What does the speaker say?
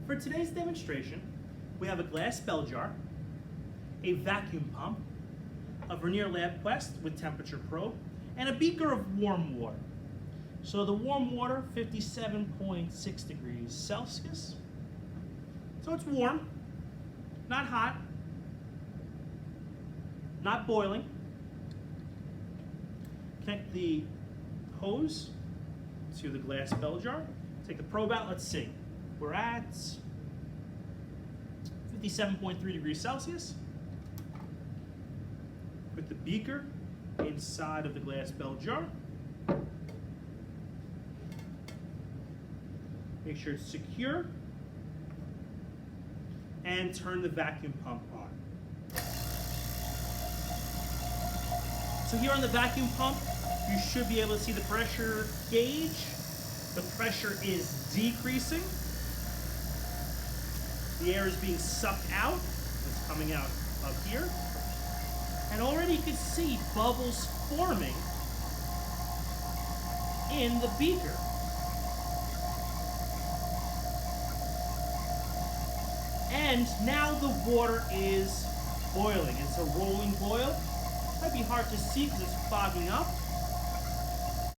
For today's demonstration, we have a glass bell jar, a vacuum pump, a Vernier LabQuest with temperature probe, and a beaker of warm water. So the warm water, 57.6 degrees Celsius. So it's warm, not hot, not boiling. Connect the hose to the glass bell jar. Take the probe out, let's see. We're at 57.3 degrees Celsius. Put the beaker inside of the glass bell jar. Make sure it's secure. And turn the vacuum pump on. So here on the vacuum pump, you should be able to see the pressure gauge. The pressure is decreasing. The air is being sucked out. It's coming out up here. And already you can see bubbles forming in the beaker. And now the water is boiling. It's a rolling boil. Might be hard to see because it's fogging up.